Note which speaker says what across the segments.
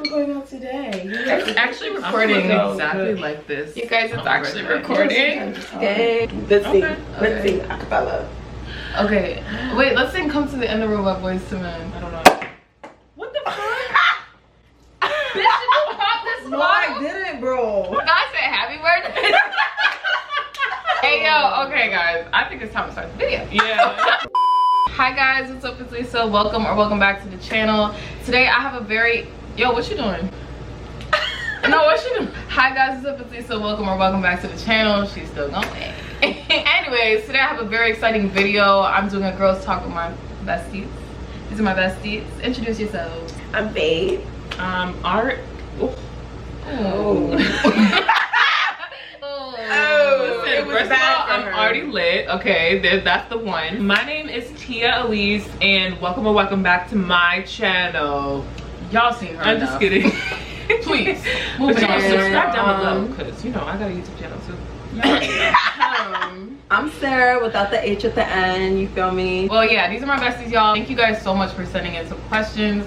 Speaker 1: we're going out today.
Speaker 2: It's actually recording exactly like this. You guys, it's actually recording.
Speaker 1: Okay. Let's sing. Let's sing acapella.
Speaker 2: Okay. Wait, let's sing Come to the End of the Road by Boyz II Men.
Speaker 3: I don't know. What the fuck?
Speaker 2: Bitch, did you pop this
Speaker 1: No,
Speaker 2: bottle?
Speaker 1: I didn't, bro.
Speaker 2: God said happy birthday. Hey, yo. Okay, guys. I think it's time to start the video.
Speaker 3: Yeah.
Speaker 2: Hi, guys. What's up? It's Lisa. Welcome or welcome back to the channel. Today, I have a very... Yo, what you doing? No, what you doing? Hi, guys. What's up? It's Lisa. Welcome or welcome back to the channel. She's still going. Anyways, today I have a very exciting video. I'm doing a girls talk with my besties. These are my besties. Introduce yourselves.
Speaker 1: I'm Babe.
Speaker 3: Art. Listen,
Speaker 1: was
Speaker 3: first of
Speaker 1: bad
Speaker 3: all,
Speaker 1: for
Speaker 3: I'm
Speaker 1: her.
Speaker 3: already lit. Okay, that's the one. My name is Tia Elise, and welcome or welcome back to my channel.
Speaker 2: Y'all seen her
Speaker 3: I'm
Speaker 2: enough.
Speaker 3: just kidding.
Speaker 2: Please.
Speaker 3: But y'all
Speaker 2: on.
Speaker 3: subscribe down below, because, you know, I got a YouTube channel too.
Speaker 1: I'm Sarah without the H at the end. You feel me?
Speaker 2: Well, yeah, these are my besties, y'all. Thank you guys so much for sending in some questions.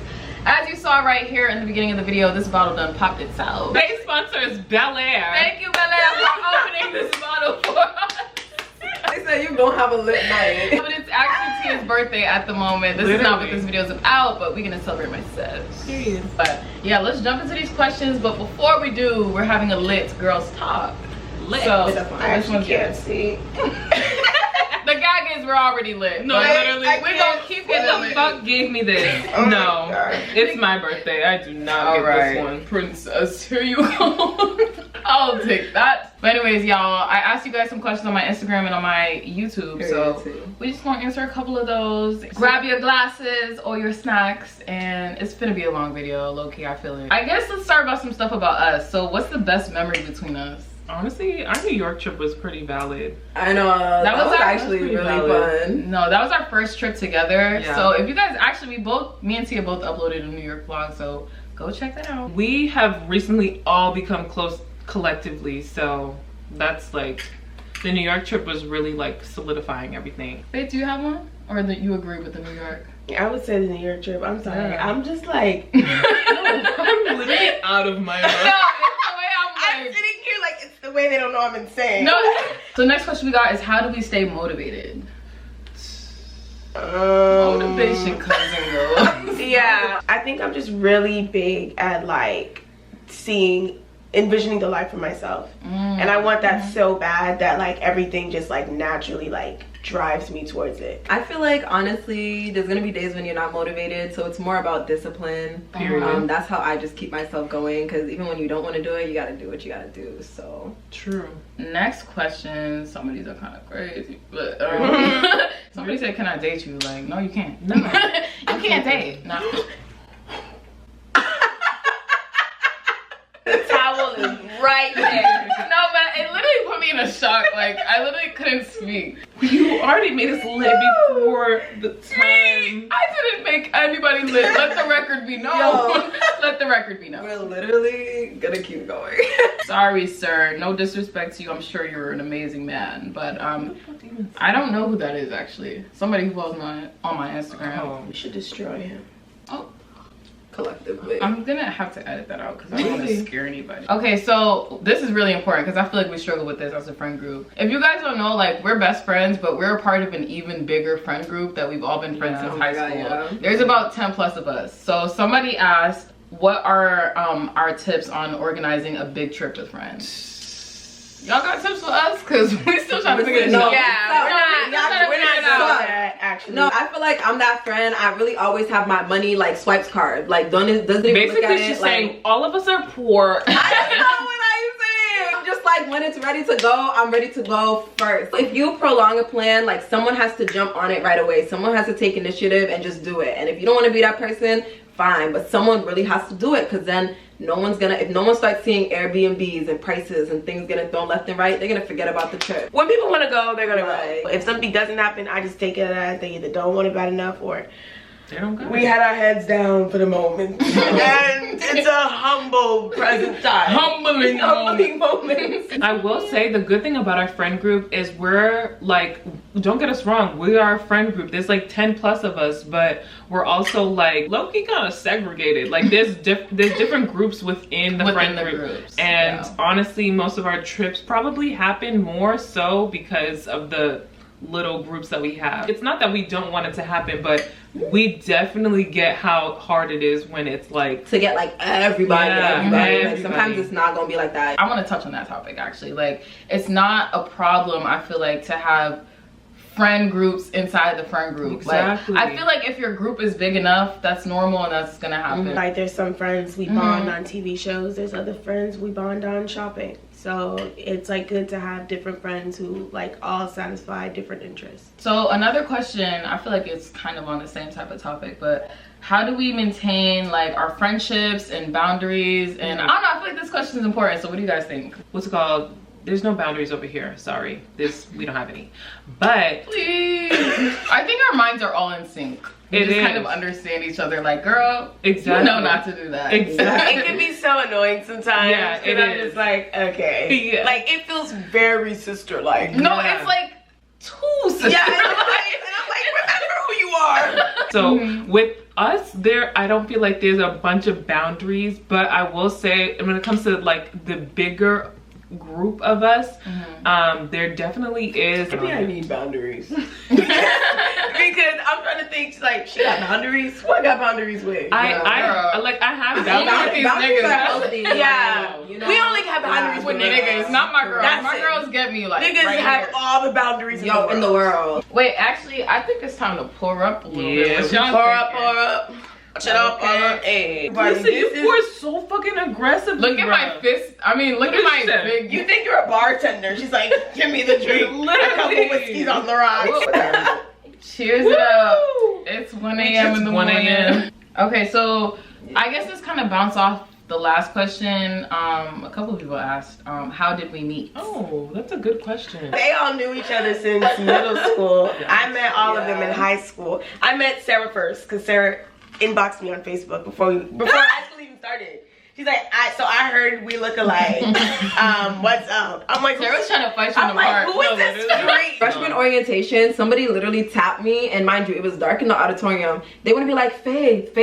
Speaker 2: As you saw right here in the beginning of the video, this bottle done popped itself.
Speaker 3: Today's sponsor is Bel Air.
Speaker 2: Thank you, Bel Air, for opening this bottle for us.
Speaker 1: They said you're gonna have a lit night.
Speaker 2: But it's actually Tia's birthday at the moment. This is not what this video is about, but we're gonna celebrate my sis.
Speaker 3: Period.
Speaker 2: But yeah, let's jump into these questions. But before we do, we're having a lit girls talk.
Speaker 3: Lit.
Speaker 2: So
Speaker 1: I actually can't see.
Speaker 2: the gag is we're already lit.
Speaker 3: No,
Speaker 2: but
Speaker 3: literally.
Speaker 2: we're gonna keep it
Speaker 3: Who the
Speaker 2: lit.
Speaker 3: fuck gave me this?
Speaker 1: Oh my
Speaker 3: No.
Speaker 1: God.
Speaker 3: It's my birthday. I do not get this one.
Speaker 2: Princess, here you go. I'll take that. But anyways, y'all, I asked you guys some questions on my Instagram and on my YouTube, so we just want to answer a couple of those. Grab your glasses or your snacks, and it's gonna be a long video, low-key, I feel it. I guess let's start about some stuff about us. So what's the best memory between us?
Speaker 3: Honestly, our New York trip was pretty valid.
Speaker 1: I know. That was actually
Speaker 3: pretty
Speaker 1: really
Speaker 3: valid.
Speaker 1: fun.
Speaker 2: No, that was our first trip together.
Speaker 3: Yeah.
Speaker 2: So if you guys actually, me and Tia both uploaded a New York vlog, so go check that out.
Speaker 3: We have recently all become close collectively, so that's like, the New York trip was really like solidifying everything.
Speaker 2: Babe, do you have one? Or that you agree with the New York?
Speaker 1: I would say the New York trip. I'm sorry.
Speaker 3: Yeah.
Speaker 1: I'm just like,
Speaker 3: I'm literally out of my
Speaker 2: No,
Speaker 3: mind.
Speaker 2: it's the way I'm
Speaker 1: I'm
Speaker 2: like...
Speaker 1: sitting here like it's the way they don't know I'm insane.
Speaker 2: No. So next question we got is, how do we stay motivated? Motivation comes and goes.
Speaker 1: Yeah, I think I'm just really big at like envisioning the life for myself, and I want that so bad that like everything just like naturally like drives me towards it.
Speaker 4: I feel like honestly there's gonna be days when you're not motivated, so it's more about discipline.
Speaker 3: Period.
Speaker 4: That's how I just keep myself going, because even when you don't want to do it, you gotta do what you gotta do. So
Speaker 3: True.
Speaker 2: Next question, some of these are kind of crazy, but somebody said, can I date you? Like, no, you can't.
Speaker 3: No.
Speaker 2: You can't date. No.
Speaker 1: The towel is right there.
Speaker 2: No, but it literally put me in a shock. Like, I literally couldn't speak.
Speaker 3: You already made us lit before the time.
Speaker 2: I didn't make anybody lit. Let the record be known.
Speaker 4: Yo.
Speaker 2: Let the record be known.
Speaker 4: we're literally gonna keep going.
Speaker 2: Sorry, sir. No disrespect to you. I'm sure you're an amazing man, but I don't know who that is actually. Somebody who follows on my Instagram.
Speaker 3: Oh.
Speaker 1: We should destroy him.
Speaker 2: Oh,
Speaker 4: Collectively.
Speaker 2: I'm gonna have to edit that out because I don't want to scare anybody. Okay, so this is really important because I feel like we struggle with this as a friend group. If you guys don't know, like, we're best friends, but we're a part of an even bigger friend group that we've all been friends since high school.
Speaker 4: yeah.
Speaker 2: There's about 10 plus of us. So somebody asked, what are our tips on organizing a big trip with friends? Y'all got tips for us? Because we still trying to figure this out.
Speaker 1: We're not that actually.
Speaker 4: No, I feel like I'm that friend. I really always have my money like swipes card. Like doesn't even look
Speaker 3: Basically,
Speaker 4: at
Speaker 3: she's
Speaker 4: it.
Speaker 3: saying
Speaker 4: Like,
Speaker 3: all of us are poor.
Speaker 4: I don't know what I'm saying. I'm just like, when it's ready to go, I'm ready to go first. If you prolong a plan, like, someone has to jump on it right away. Someone has to take initiative and just do it. And if you don't want to be that person, fine, but someone really has to do it, because then if no one starts seeing Airbnbs and prices and things getting thrown left and right, they're gonna forget about the trip.
Speaker 1: When people want to go, they're gonna
Speaker 4: Right.
Speaker 1: go. If something doesn't happen, I just take it as they either don't want it bad enough or
Speaker 3: They don't got
Speaker 1: We
Speaker 3: it.
Speaker 1: had our heads down for the moment. And it's a humble present time.
Speaker 3: Humbling
Speaker 1: moments.
Speaker 3: I will say the good thing about our friend group is we're like, don't get us wrong, we are a friend group. There's like 10 plus of us, but we're also like low-key kind of segregated. Like there's different groups within the friend group.
Speaker 2: Groups.
Speaker 3: And honestly, most of our trips probably happen more so because of the little groups that we have. It's not that we don't want it to happen, but we definitely get how hard it is when it's like
Speaker 4: to get like everybody. Like, sometimes
Speaker 3: everybody.
Speaker 4: it's not gonna be like that.
Speaker 2: I want to touch on that topic actually. Like, it's not a problem, I feel like, to have friend groups inside the friend group.
Speaker 3: Exactly.
Speaker 2: Like, I feel like if your group is big enough, that's normal and that's gonna happen.
Speaker 1: Like there's some friends we bond on TV shows. There's other friends we bond on shopping. So it's like good to have different friends who like all satisfy different interests.
Speaker 2: So another question, I feel like it's kind of on the same type of topic, but how do we maintain like our friendships and boundaries? And I don't know, I feel like this question is important. So what do you guys think?
Speaker 3: what's it called? There's no boundaries over here. Sorry, we don't have any. But
Speaker 2: Please. I think our minds are all in sync. We
Speaker 3: It
Speaker 2: just kind
Speaker 3: is.
Speaker 2: of understand each other. Like, girl,
Speaker 3: Exactly.
Speaker 2: you know not to do that.
Speaker 3: Exactly.
Speaker 1: It can be so annoying sometimes.
Speaker 3: Yeah, it
Speaker 1: I'm
Speaker 3: is.
Speaker 1: just like, okay.
Speaker 3: Yeah.
Speaker 1: Like it feels very sister-like.
Speaker 2: No,
Speaker 3: Yeah.
Speaker 2: it's like two sisters.
Speaker 1: Yeah, and I'm like, remember who you are.
Speaker 3: So with us, I don't feel like there's a bunch of boundaries, but I will say when it comes to like the bigger group of us, there definitely is.
Speaker 1: Maybe I need boundaries. Because I'm trying to think, like, she got boundaries? Who I got boundaries with?
Speaker 3: I
Speaker 2: girl.
Speaker 3: have
Speaker 2: Don't
Speaker 3: boundaries.
Speaker 2: these
Speaker 4: Boundaries
Speaker 2: niggas.
Speaker 4: are healthy.
Speaker 1: Yeah.
Speaker 4: You know?
Speaker 1: We only have boundaries
Speaker 2: With
Speaker 1: with
Speaker 2: niggas, not my girls.
Speaker 1: That's
Speaker 2: My
Speaker 1: it.
Speaker 2: girls get me like
Speaker 1: Niggas
Speaker 2: right
Speaker 1: have
Speaker 2: here.
Speaker 1: all the boundaries
Speaker 4: Yo, in the world.
Speaker 2: Wait, actually, I think it's time to pour up a little bit.
Speaker 3: Yeah,
Speaker 2: What
Speaker 3: we
Speaker 2: y'all
Speaker 1: Pour up,
Speaker 2: thinking?
Speaker 1: pour up. Shut up,
Speaker 2: Okay.
Speaker 1: hey.
Speaker 3: Listen, you pour so fucking aggressively.
Speaker 2: Look at my fist. I mean, look at my
Speaker 3: Listen.
Speaker 2: big.
Speaker 1: You think you're a bartender. She's like, give me the drink. A couple whiskeys on the rocks.
Speaker 2: Cheers it up.
Speaker 3: Woo!
Speaker 2: It's 1 a.m. in the
Speaker 3: 1
Speaker 2: morning.
Speaker 3: a.m.
Speaker 2: Okay, so I guess this kind of bounced off the last question. A couple of people asked, how did we meet?
Speaker 3: Oh, that's a good question.
Speaker 1: They all knew each other since middle school. I met all of them in high school. I met Sarah first because Sarah inboxed me on Facebook before high school even started. She's like, I heard we look alike. What's up? I'm like,
Speaker 2: Sarah was trying to fight you in
Speaker 1: I'm
Speaker 2: the
Speaker 1: like,
Speaker 2: park.
Speaker 1: who is this freak?
Speaker 4: Freshman orientation, somebody literally tapped me, and mind you, it was dark in the auditorium. They wouldn't be like, Faith,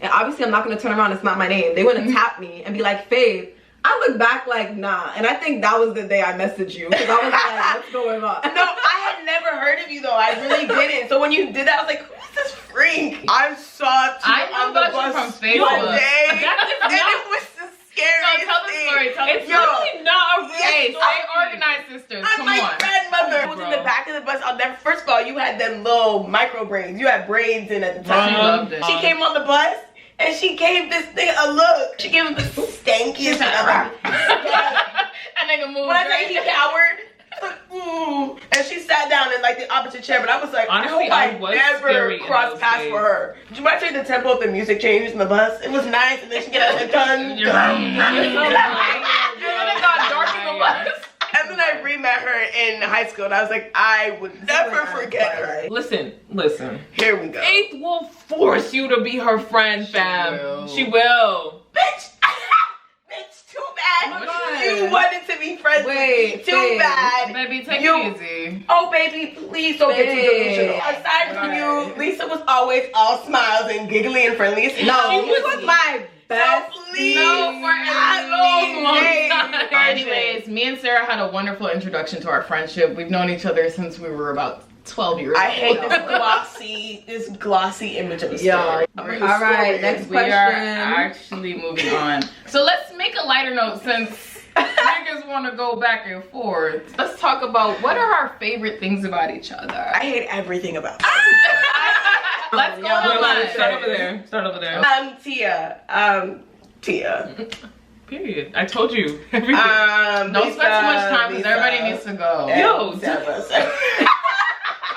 Speaker 4: and obviously I'm not gonna turn around, it's not my name. They wouldn't tap me and be like, Faith. I look back like, nah, and I think that was the day I messaged you, because I was like, what's going on?
Speaker 1: No, I had never heard of you though. I really didn't. So when you did that, I was like, who's this freak? I saw you
Speaker 2: I knew
Speaker 1: on the
Speaker 2: about you
Speaker 1: bus
Speaker 2: from Facebook.
Speaker 1: one day,
Speaker 3: That is
Speaker 1: and
Speaker 3: not-
Speaker 1: it was the
Speaker 2: No,
Speaker 1: scariest
Speaker 2: tell the
Speaker 1: thing.
Speaker 2: story. Tell the
Speaker 3: It's
Speaker 2: story.
Speaker 3: really not a real
Speaker 2: Hey,
Speaker 3: story.
Speaker 2: stay organized, sisters.
Speaker 1: I'm
Speaker 2: Come
Speaker 1: my
Speaker 2: on.
Speaker 1: grandmother. I was in the
Speaker 3: Bro.
Speaker 1: back of the bus. I'll never. First of all, you had them little micro braids. You had braids in at the
Speaker 2: She
Speaker 1: time.
Speaker 2: loved it.
Speaker 1: She came on the bus and she gave this thing a look. She gave him the stankiest.
Speaker 2: That nigga moved.
Speaker 1: When I tell
Speaker 2: right?
Speaker 1: you he cowered, and she sat down in like the opposite chair, but I was like,
Speaker 3: Honestly,
Speaker 1: I
Speaker 3: I
Speaker 1: hope
Speaker 3: was
Speaker 1: I never
Speaker 3: scary in
Speaker 1: cross
Speaker 3: those
Speaker 1: paths
Speaker 3: days.
Speaker 1: for her. Did you mind the tempo of the music changed in the bus? It was nice, and then she get out the gun.
Speaker 2: And then it got dark in the bus.
Speaker 1: And then I re-met her in high school, and I was like, I would never forget her.
Speaker 3: Listen.
Speaker 1: Here we go.
Speaker 3: Faith will force you to be her friend, fam.
Speaker 2: will.
Speaker 3: She will.
Speaker 1: Bitch, bitch, too bad.
Speaker 4: Oh my God.
Speaker 1: You wanted to be friends with me. Too
Speaker 4: babe.
Speaker 1: bad.
Speaker 2: Baby, take
Speaker 1: You-
Speaker 2: it easy.
Speaker 1: Oh, baby, please don't get too
Speaker 4: Babe.
Speaker 1: delusional. Aside from you, Lisa was always all smiles and giggly and friendly.
Speaker 4: No,
Speaker 1: She
Speaker 4: he was my best.
Speaker 1: So please,
Speaker 2: No, for a
Speaker 1: not
Speaker 2: long, long
Speaker 1: me.
Speaker 2: time. Anyways, me and Sarah had a wonderful introduction to our friendship. We've known each other since we were about 12 years old.
Speaker 1: I hate this glossy image of a
Speaker 4: Yeah.
Speaker 1: story.
Speaker 4: All right, next
Speaker 2: We are
Speaker 4: question.
Speaker 2: actually moving on. So let's make a lighter note since niggas want to go back and forth. Let's talk about what are our favorite things about each other.
Speaker 1: I hate everything about
Speaker 2: Let's go
Speaker 4: Yeah,
Speaker 2: to
Speaker 4: wait,
Speaker 2: mine.
Speaker 3: Start over there.
Speaker 1: Tia.
Speaker 3: Period. I told you everything.
Speaker 2: Don't spend too much time because
Speaker 1: Lisa,
Speaker 2: everybody needs to go.
Speaker 3: Yo,
Speaker 1: and Sarah.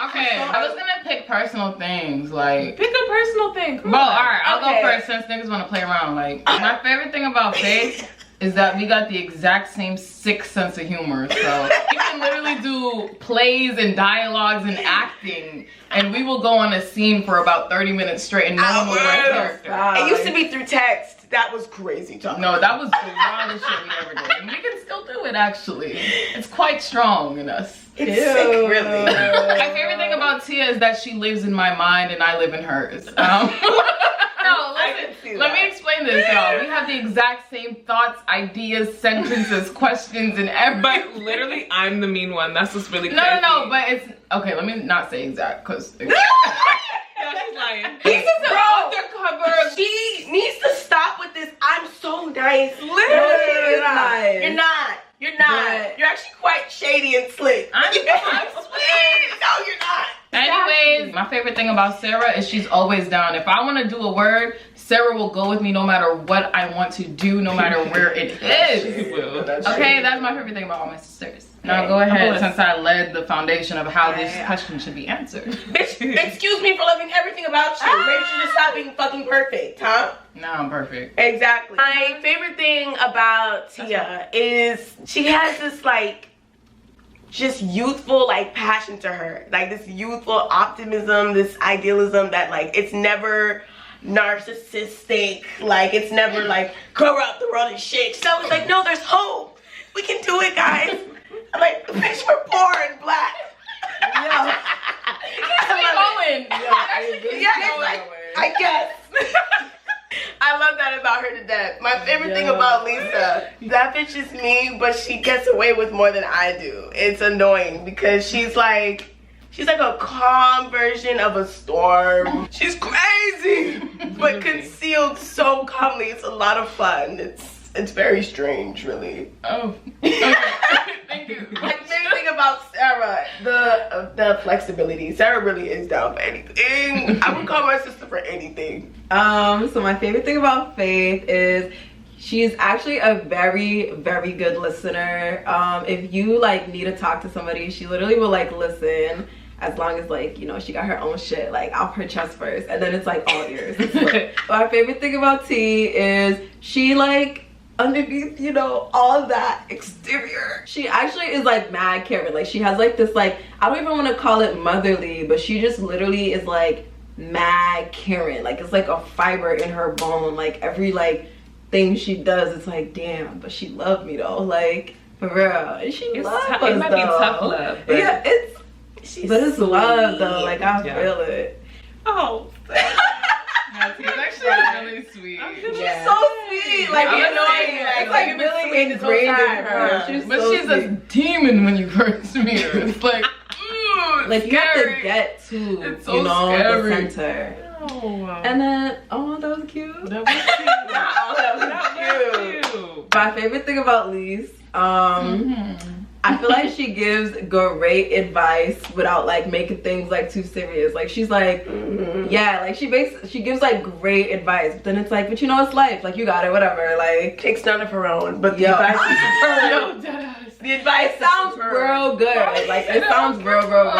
Speaker 2: Okay, I was gonna pick personal things like.
Speaker 3: Pick a personal thing. Come
Speaker 2: Bro,
Speaker 3: on.
Speaker 2: alright, I'll
Speaker 1: Okay.
Speaker 2: go first since niggas wanna play around. Like, my favorite thing about Faith is that we got the exact same sick sense of humor. So we can literally do plays and dialogues and acting, and we will go on a scene for about 30 minutes straight and no one will wear character.
Speaker 1: It used to be through text. That was crazy talk.
Speaker 2: No, that was the wildest shit we ever did. And we can still do it, actually. It's quite strong in us.
Speaker 1: It's sick, really.
Speaker 2: My favorite thing about Tia is that she lives in my mind and I live in hers. No, listen, let me explain this, y'all. We have the exact same thoughts, ideas, sentences, questions, and everything.
Speaker 3: But literally, I'm the mean one. That's what's really crazy.
Speaker 2: No, but it's... Okay, let me not say exact, because...
Speaker 3: No, she's lying.
Speaker 1: Lisa's an
Speaker 3: undercover.
Speaker 1: She needs to stop with this. I'm so nice.
Speaker 4: Literally,
Speaker 1: No, you're not.
Speaker 4: nice.
Speaker 1: You're not. You're not.
Speaker 4: But-
Speaker 1: You're actually quite shady and slick.
Speaker 2: I'm
Speaker 1: sweet. No, you're not.
Speaker 2: Anyways, my favorite thing about Sarah is she's always down. If I want to do a word, Sarah will go with me no matter what I want to do, no matter where it is. Okay, that's my favorite thing about all my sisters. Now go ahead, since I led the foundation of how this question should be answered.
Speaker 1: Bitch, excuse me for loving everything about you. Maybe you should just stop being fucking perfect, huh?
Speaker 2: No, I'm perfect.
Speaker 1: Exactly. My favorite thing about Tia is she has this like just youthful like passion to her, like this youthful optimism, this idealism that like it's never narcissistic, like it's never like corrupt the world and shit. She's always like, no, there's hope. We can do it, guys. I'm like, bitch, we're poor and black.
Speaker 4: Yeah.
Speaker 2: Going.
Speaker 1: It's like, I guess. I love that about her to death. My favorite thing about Lisa, that bitch is me, but she gets away with more than I do. It's annoying because she's like a calm version of a storm. She's crazy, but concealed so calmly. It's a lot of fun. It's very strange, really.
Speaker 2: Oh, okay. Thank you.
Speaker 1: My favorite thing about Sarah, the flexibility. Sarah really is down for anything. I would call my sister for anything.
Speaker 4: So my favorite thing about Faith is she's actually a very, very good listener. If you like need to talk to somebody, she literally will like listen. As long as like, you know, she got her own shit like off her chest first, and then it's like all yours. My favorite thing about T is she like underneath, you know, all that exterior, she actually is like mad caring. Like she has like this like, I don't even want to call it motherly, but she just literally is like mad caring. Like it's like a fiber in her bone. Like every like thing she does, it's like damn, but she loved me though. Like for real, and she loves us.
Speaker 3: It might be tough love, but
Speaker 4: yeah, it's love though. Like I feel it.
Speaker 3: Oh,
Speaker 2: no, she's actually really sweet.
Speaker 4: She's so sweet. Like
Speaker 1: I'm
Speaker 4: annoying. It's like really ingrained in her.
Speaker 2: She's a demon when you first meet her. It's like,
Speaker 4: like you have to get to,
Speaker 2: it's so
Speaker 4: you know,
Speaker 2: scary.
Speaker 4: the center.
Speaker 3: Oh,
Speaker 4: And then, oh, that was cute.
Speaker 3: that was cute.
Speaker 1: That was cute.
Speaker 4: My favorite thing about Lise, I feel like she gives great advice without like making things like too serious. Like she's like, yeah, like she gives like great advice. But then it's like, but you know, it's life. Like you got it, whatever. Like
Speaker 1: Takes none of her own, but the advice is
Speaker 2: Yo, deadass.
Speaker 1: the advice
Speaker 4: sounds real good. Like it sounds real good.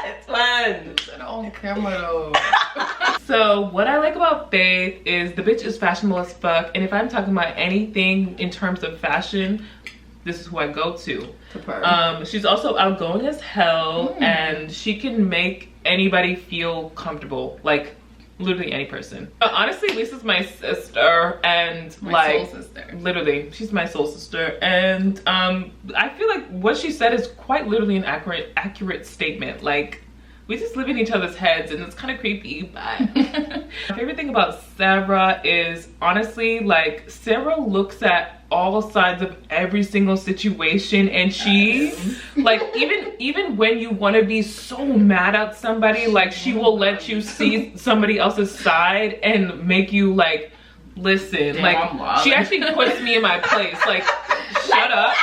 Speaker 1: It's fun.
Speaker 2: It's on camera though.
Speaker 3: So what I like about Faith is the bitch is fashionable as fuck, and if I'm talking about anything in terms of fashion, this is who I go to. She's also outgoing as hell, and she can make anybody feel comfortable, like literally any person. Honestly, Lisa's my sister, and
Speaker 2: My soul sister.
Speaker 3: literally, she's my soul sister, and I feel like what she said is quite literally an accurate statement. Like, we just live in each other's heads, and it's kind of creepy, but my favorite thing about Sarah is honestly, like, Sarah looks at all sides of every single situation, and she like even when you want to be so mad at somebody, like she will let you see somebody else's side and make you like listen.
Speaker 2: Damn,
Speaker 3: like she actually puts me in my place. Like shut up.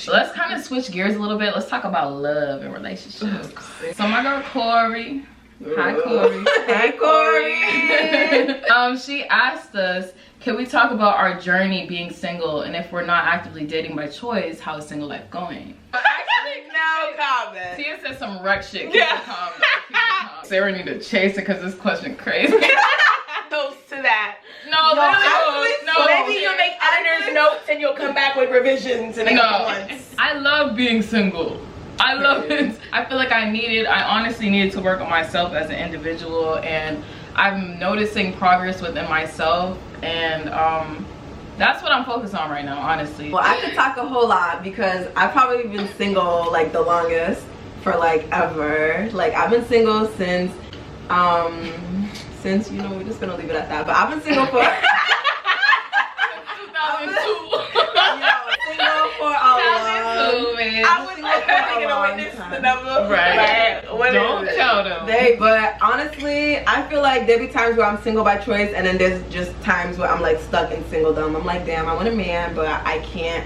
Speaker 2: Let's kind of switch gears a little bit. Let's talk about love and relationships. So my girl Corey, hi Corey.
Speaker 4: Hey Corey.
Speaker 2: She asked us, can we talk about our journey being single, and if we're not actively dating by choice, how is single life going?
Speaker 1: Actually, no comment.
Speaker 2: Tia said some wreck shit. Keep it calm, keep it calm. Sarah need to chase it because this question crazy.
Speaker 1: Toast to that.
Speaker 2: No, literally, no.
Speaker 1: Maybe you'll make editors note back with revisions in a couple months.
Speaker 2: I love being single. I love it. I feel like I honestly needed to work on myself as an individual, and I'm noticing progress within myself, and that's what I'm focused on right now, honestly.
Speaker 4: Well, I could talk a whole lot because I've probably been single like the longest for like ever. Like I've been single since you know, we're just gonna leave it at that. But I've been single for
Speaker 2: 2002.
Speaker 4: Single for a long
Speaker 2: man.
Speaker 1: I was like, I'm gonna witness the number.
Speaker 3: Right.
Speaker 1: What
Speaker 3: Don't
Speaker 1: is it?
Speaker 3: tell them.
Speaker 4: But honestly, I feel like there be times where I'm single by choice, and then there's just times where I'm like stuck in singledom. I'm like, damn, I want a man, but I can't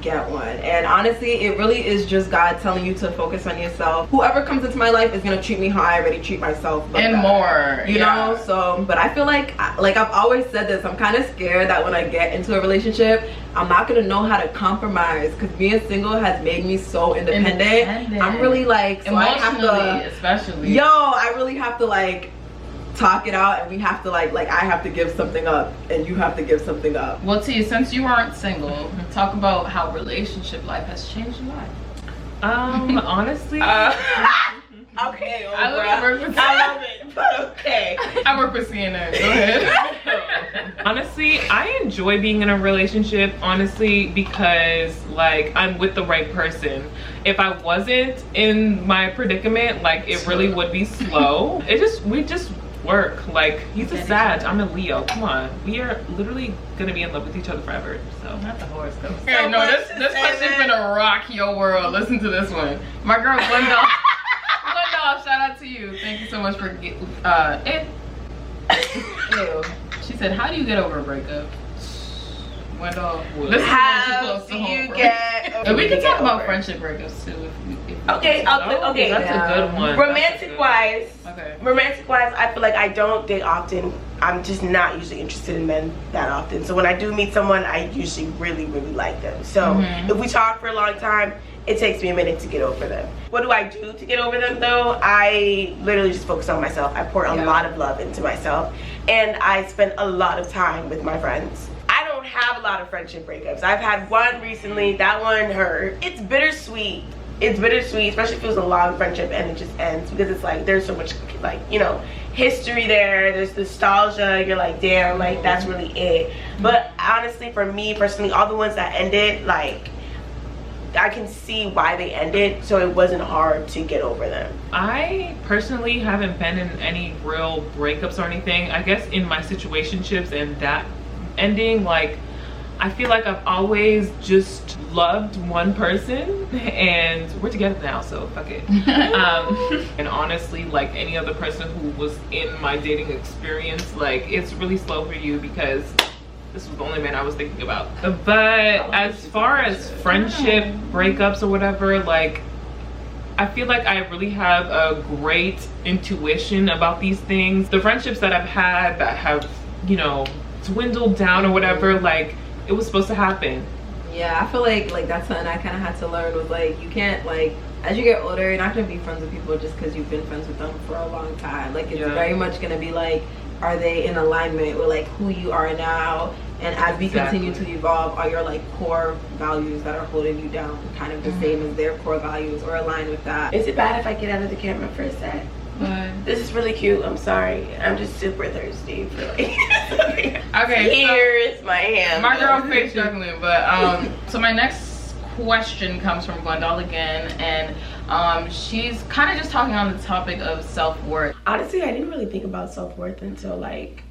Speaker 4: get one. And honestly, it really is just God telling you to focus on yourself. Whoever comes into my life is gonna treat me how I already treat myself,
Speaker 2: And more,
Speaker 4: you know. So, but I feel like I've always said this, I'm kind of scared that when I get into a relationship, I'm not gonna know how to compromise, because being single has made me so independent. I'm really like, so I have to,
Speaker 2: especially,
Speaker 4: I really have to like talk it out, and we have to like I have to give something up, and you have to give something up.
Speaker 2: Well, T, since you aren't single, talk about how relationship life has changed your life.
Speaker 3: Honestly,
Speaker 1: Okay,
Speaker 2: I
Speaker 1: love it, but okay.
Speaker 2: I work with CNN. Go ahead.
Speaker 3: honestly, I enjoy being in a relationship, honestly, because like I'm with the right person. If I wasn't in my predicament, like it really would be slow. We just work. Like he's a Sag, I'm a Leo. Come on, we are literally gonna be in love with each other forever. So
Speaker 2: Not the horoscope. Okay, no, this question's gonna rock your world. Listen to this one. My girl Glendale. Glendale, shout out to you. Thank you so much for Ew. She said, "How do you get over a breakup?" Wendell, listen,
Speaker 1: How do you get over
Speaker 2: and we can talk about
Speaker 1: over?
Speaker 2: friendship breakups too. If
Speaker 1: Okay, okay.
Speaker 3: that's a good one.
Speaker 1: Romantic wise,
Speaker 2: Okay.
Speaker 1: I feel like I don't date often. I'm just not usually interested in men that often. So when I do meet someone, I usually really, really like them. So if we talk for a long time, it takes me a minute to get over them. What do I do to get over them though? I literally just focus on myself. I pour a lot of love into myself, and I spend a lot of time with my friends. I don't have a lot of friendship breakups. I've had one recently. That one hurt. It's bittersweet. It's bittersweet, especially if it was a long friendship and it just ends, because it's like there's so much like, you know, history there. There's nostalgia. You're like, damn, like that's really it. But honestly, for me personally, all the ones that ended, like I can see why they ended, so it wasn't hard to get over them.
Speaker 3: I personally haven't been in any real breakups or anything. I guess in my situationships and that ending, like I feel like I've always just loved one person, and we're together now, so fuck it. And honestly, like any other person who was in my dating experience, like it's really slow for you because this was the only man I was thinking about. But as far as friendship breakups or whatever, like I feel like I really have a great intuition about these things. The friendships that I've had that have, you know, dwindled down or whatever, like it was supposed to happen.
Speaker 4: Yeah, I feel like that's something I kind of had to learn, was like you can't, like as you get older, you're not gonna be friends with people just because you've been friends with them for a long time. Like it's very much gonna be like, are they in alignment with like who you are now? And as we continue to evolve, are your like core values that are holding you down kind of the same as their core values, or aligned with that?
Speaker 1: Is it bad if I get out of the camera for a sec? This is really cute. I'm sorry. I'm just super thirsty for like
Speaker 2: Okay,
Speaker 1: here's my hand.
Speaker 2: My girl face struggling, but so my next question comes from Glendale again, and she's kind of just talking on the topic of self-worth.
Speaker 1: Honestly, I didn't really think about self-worth until like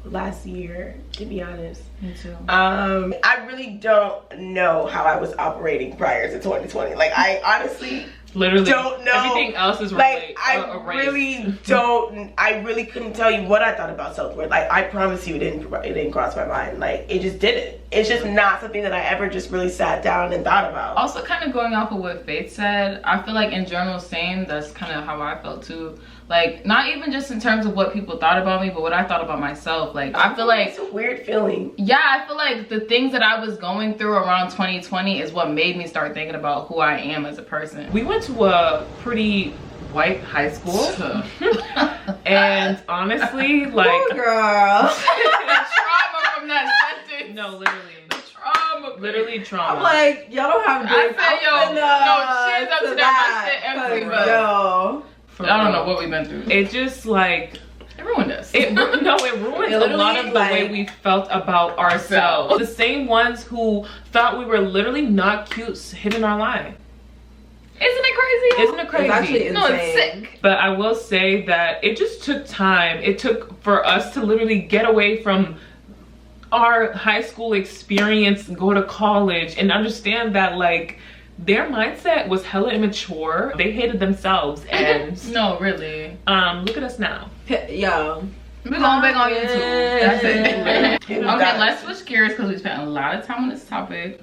Speaker 1: last year, to be honest.
Speaker 2: Me too.
Speaker 1: I really don't know how I was operating prior to 2020. Like I honestly
Speaker 3: Literally
Speaker 1: don't know.
Speaker 3: Everything else is
Speaker 1: like I really don't. I really couldn't tell you what I thought about self-worth. Like I promise you, it didn't cross my mind. Like it just didn't. It's just not something that I ever just really sat down and thought about.
Speaker 2: Also, kind of going off of what Faith said, I feel like in general, same. That's kind of how I felt too. Like not even just in terms of what people thought about me, but what I thought about myself. Like I feel like
Speaker 1: it's a weird feeling.
Speaker 2: Yeah, I feel like the things that I was going through around 2020 is what made me start thinking about who I am as a person.
Speaker 3: We went to a pretty white high school, and honestly, like
Speaker 4: oh, girl.
Speaker 2: The trauma from that sentence.
Speaker 3: No, literally.
Speaker 2: The trauma.
Speaker 3: Literally trauma.
Speaker 4: I'm like, y'all don't have
Speaker 2: I
Speaker 4: drinks.
Speaker 2: said, yo, no, cheers up to that. My shit empty, but
Speaker 4: yo.
Speaker 2: I don't know what we've been through.
Speaker 3: It just like
Speaker 2: It ruined us.
Speaker 3: it ruined a lot of the way we felt about ourselves. The same ones who thought we were literally not cute hidden our lie.
Speaker 2: Isn't it crazy?
Speaker 3: Isn't it crazy?
Speaker 4: It's actually
Speaker 2: No, it's
Speaker 4: insane.
Speaker 2: sick.
Speaker 3: But I will say that it just took time. It took for us to literally get away from our high school experience, go to college, and understand that like their mindset was hella immature. They hated themselves, and
Speaker 2: No, really.
Speaker 3: look at us now.
Speaker 4: Yo.
Speaker 2: We're going back on YouTube. That's it.
Speaker 1: Okay,
Speaker 2: Let's switch gears because we spent a lot of time on this topic.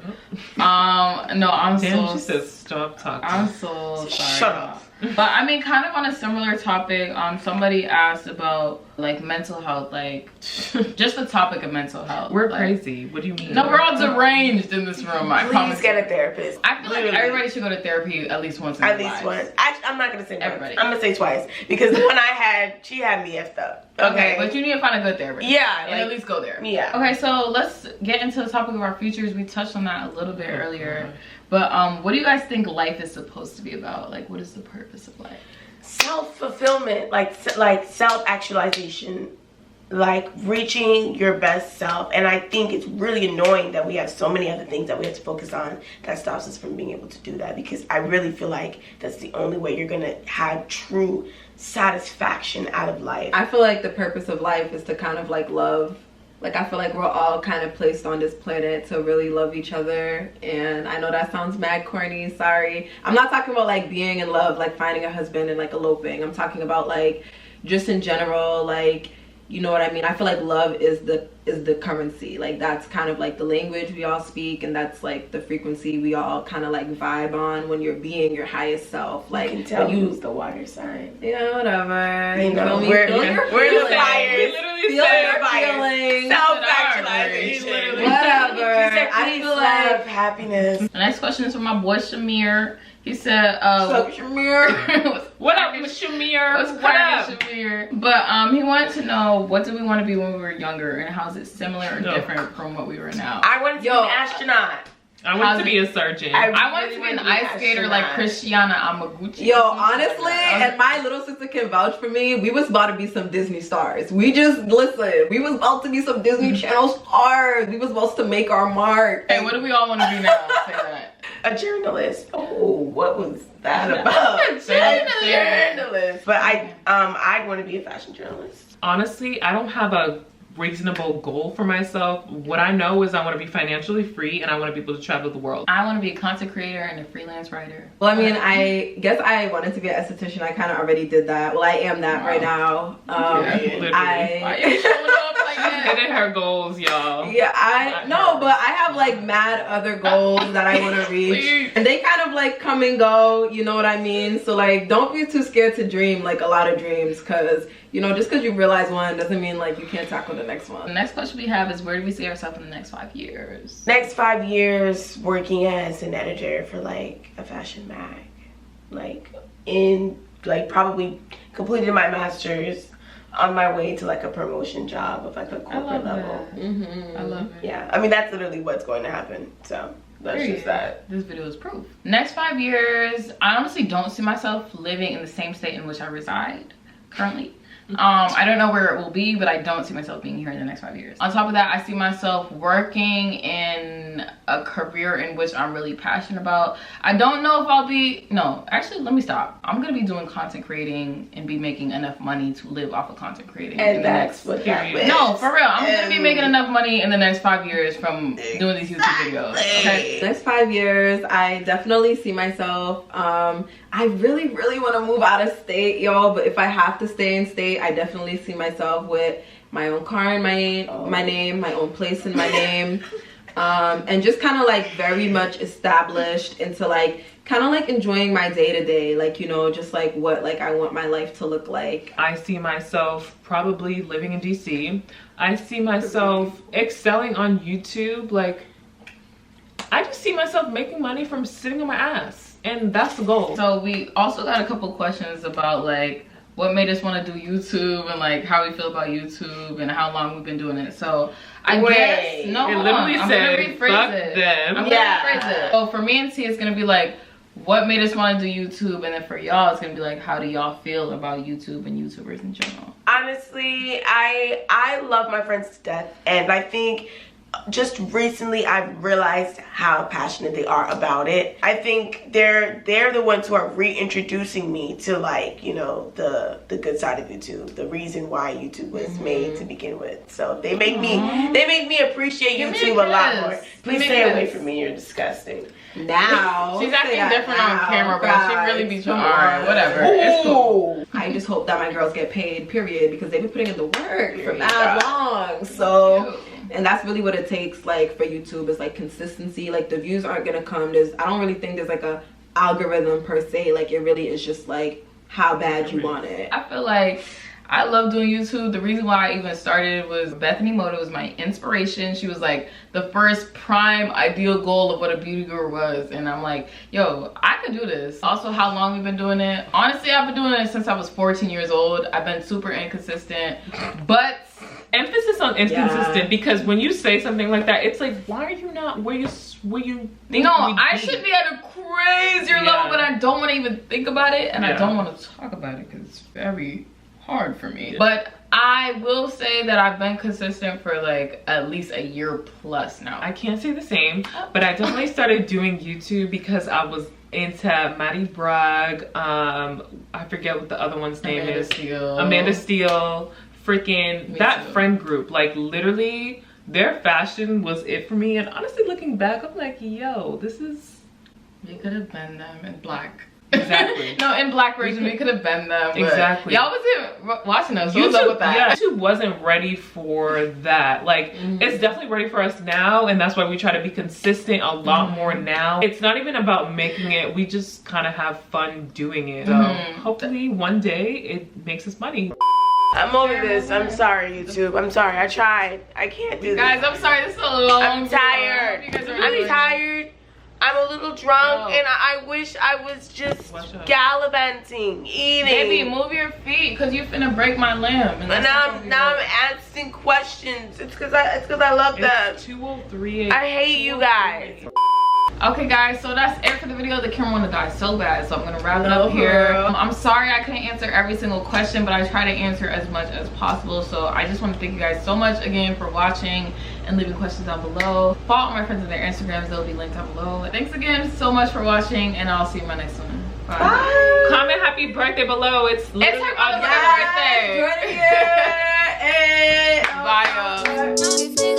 Speaker 2: No, I'm
Speaker 3: Damn,
Speaker 2: so
Speaker 3: she says stop talking.
Speaker 2: I'm so sorry.
Speaker 1: Shut up.
Speaker 2: But I mean, kind of on a similar topic, somebody asked about like mental health, like just the topic of mental health.
Speaker 3: We're
Speaker 2: like,
Speaker 3: crazy. What do you mean?
Speaker 2: No, we're all deranged in this room. I promise.
Speaker 1: Please get a therapist.
Speaker 2: I feel like
Speaker 1: Literally.
Speaker 2: everybody should go to therapy at least once in
Speaker 1: At
Speaker 2: their
Speaker 1: least
Speaker 2: lives.
Speaker 1: once. Actually, I'm not gonna say once.
Speaker 2: Everybody.
Speaker 1: I'm gonna say twice because the one I had, she had me effed up.
Speaker 2: Okay, but you need to find a good therapist.
Speaker 1: Yeah,
Speaker 2: and
Speaker 1: like-
Speaker 2: at least go there.
Speaker 1: Yeah.
Speaker 2: Okay, so let's get into the topic of our futures. We touched on that a little bit earlier, but what do you guys think life is supposed to be about? Like, what is the purpose of life?
Speaker 1: Self-fulfillment, like self-actualization, like reaching your best self. And I think it's really annoying that we have so many other things that we have to focus on that stops us from being able to do that, because I really feel like that's the only way you're gonna have true satisfaction out of life.
Speaker 4: I feel like the purpose of life is to kind of like love. Like, I feel like we're all kind of placed on this planet to really love each other. And I know that sounds mad corny, sorry. I'm not talking about like being in love, like finding a husband and like eloping. I'm talking about like just in general, like, you know what I mean? I feel like love is the currency. Like, that's kind of like the language we all speak, and that's like the frequency we all kind of like vibe on when you're being your highest self. Like,
Speaker 1: you can tell
Speaker 4: when
Speaker 1: who's the water sign.
Speaker 4: yeah, whatever.
Speaker 1: You know,
Speaker 4: feel me?
Speaker 1: we're
Speaker 4: Feel
Speaker 1: the
Speaker 4: your
Speaker 1: fires.
Speaker 4: feelings.
Speaker 3: We literally
Speaker 4: Feel
Speaker 3: said
Speaker 4: your feelings.
Speaker 1: Self-actualization.
Speaker 3: Literally.
Speaker 4: Whatever.
Speaker 1: She said,
Speaker 4: I
Speaker 1: please
Speaker 4: feel
Speaker 1: love
Speaker 4: like
Speaker 1: happiness.
Speaker 2: The next question is from my boy Shamir. He said,
Speaker 4: Shamir.
Speaker 3: What up, Shamir?
Speaker 2: What's
Speaker 3: What up?
Speaker 2: cracking, Shamir? But he wanted to know, what did we want to be when we were younger, and how is it similar or different from what we were now?
Speaker 1: I wanted to be an astronaut.
Speaker 3: I want to be a surgeon.
Speaker 2: I wanted to be an ice skater like
Speaker 1: astronaut.
Speaker 2: Christiana Amaguchi.
Speaker 4: Yo, honestly, and my little sister can vouch for me, we was about to be some Disney stars. We just, listen, we was about to be some Disney Channel stars. We was about to make our mark.
Speaker 2: Hey, what do we all want to be now? Say that.
Speaker 1: A journalist. Oh, what was that about? A journalist. But I want to be a fashion journalist.
Speaker 3: Honestly, I don't have a reasonable goal for myself. What I know is I want to be financially free, and I want to be able to travel the world.
Speaker 2: I want to be a content creator and a freelance writer.
Speaker 4: Well, I mean, I guess I wanted to be an esthetician. I kind of already did that. Well, I am that right now.
Speaker 3: Literally.
Speaker 2: Why you showing up like that?
Speaker 3: Hitting her goals, y'all.
Speaker 4: Yeah, but I have like mad other goals that I want to reach,
Speaker 2: Please.
Speaker 4: and they kind of like come and go, you know what I mean? So like, don't be too scared to dream like a lot of dreams, because you know, just because you realize one doesn't mean like you can't tackle the next one.
Speaker 2: The next question we have is, where do we see ourselves in the next 5 years?
Speaker 1: Next 5 years working as an editor for like a fashion mag. Like probably completed my master's, on my way to like a promotion job of like a corporate level.
Speaker 4: Mm-hmm.
Speaker 2: I love it.
Speaker 1: Yeah, I mean that's literally what's going to happen. So that's just that.
Speaker 2: This video is proof. Next 5 years, I honestly don't see myself living in the same state in which I reside currently. I don't know where it will be, but I don't see myself being here in the next 5 years. On top of that, I see myself working in a career in which I'm really passionate about. I don't know if I'll be, no, actually, let me stop. I'm gonna be doing content creating and be making enough money to live off of content creating.
Speaker 1: And that's what that
Speaker 3: period.
Speaker 1: is.
Speaker 2: No, for real. I'm gonna be making enough money in the next 5 years from doing these YouTube videos. Okay.
Speaker 4: Next 5 years, I definitely see myself. I really want to move out of state, y'all. But if I have to stay in state, I definitely see myself with my own car in my name, my own place in my name, and just kind of like very much established into like kind of like enjoying my day to day, like, you know, just like what like I want my life to look like.
Speaker 3: I see myself probably living in DC. I see myself excelling on YouTube. Like, I just see myself making money from sitting on my ass, and that's the goal.
Speaker 2: So we also got a couple questions about like what made us want to do YouTube and like how we feel about YouTube and how long we've been doing it. So I guess no,
Speaker 3: it literally said fuck them.
Speaker 2: I'm gonna rephrase it. So for me and T, it's gonna be like what made us want to do YouTube, and then for y'all, it's gonna be like how do y'all feel about YouTube and YouTubers in general?
Speaker 1: Honestly, I love my friends to death, and I think just recently I've realized how passionate they are about it. I think they're the ones who are reintroducing me to, like, you know, the good side of YouTube, the reason why YouTube was made to begin with. So they make me appreciate YouTube a lot more. Please stay away from me, you're disgusting.
Speaker 4: Now
Speaker 2: she's acting different on camera, but she really be trying. Whatever. It's cool.
Speaker 4: I just hope that my girls get paid, period, because they've been putting in the work for mad long. So, and that's really what it takes, like, for YouTube, is like consistency. Like, the views aren't gonna come. I don't really think there's like a algorithm per se. Like, it really is just like how bad you want it.
Speaker 2: I feel like I love doing YouTube. The reason why I even started was Bethany Moto was my inspiration. She was like the first prime ideal goal of what a beauty guru was. And I'm like, yo, I can do this. Also, how long we've been doing it. Honestly, I've been doing it since I was 14 years old. I've been super inconsistent, but
Speaker 3: emphasis on inconsistent, because when you say something like that, it's like, why are you not where you think?
Speaker 2: No, I should be at a crazier level, but I don't want to even think about it, and I don't want to talk about it because it's very hard for me. But I will say that I've been consistent for like at least a year plus now.
Speaker 3: I can't say the same, but I definitely started doing YouTube because I was into Maddie Bragg, I forget what the other one's name is. Amanda Steele. Freaking that friend group, like, literally their fashion was it for me. And honestly, looking back, I'm like, yo, this is,
Speaker 2: we could have been them in black.
Speaker 3: Exactly.
Speaker 2: No, in black version, we could have been them.
Speaker 3: Exactly.
Speaker 2: Y'all wasn't watching us. So
Speaker 3: YouTube,
Speaker 2: what's up with that?
Speaker 3: Yeah, YouTube wasn't ready for that. Like, it's definitely ready for us now, and that's why we try to be consistent a lot more now. It's not even about making it, we just kind of have fun doing it. So hopefully one day it makes us money.
Speaker 1: I'm over this. I'm sorry, YouTube. I'm sorry. I tried. I can't do this.
Speaker 2: Guys, I'm sorry. This is a long
Speaker 1: I'm tired. I'm tired. I'm a little drunk, and I wish I was just gallivanting, eating.
Speaker 2: Baby, move your feet, cause you finna break my limb. And
Speaker 1: now I'm asking questions. It's cause I love them.
Speaker 3: 2:03.
Speaker 1: I hate you guys.
Speaker 2: Okay guys, so that's it for the video. The camera wanna die so bad, so I'm gonna wrap it up here. I'm sorry I couldn't answer every single question, but I try to answer as much as possible. So I just want to thank you guys so much again for watching and leaving questions down below. Follow my friends on their Instagrams, they'll be linked down below. Thanks again so much for watching, and I'll see you in my next one. Bye.
Speaker 3: Bye. Comment happy birthday below. It's
Speaker 2: her birthday.
Speaker 4: Birthday.
Speaker 2: Bye y'all.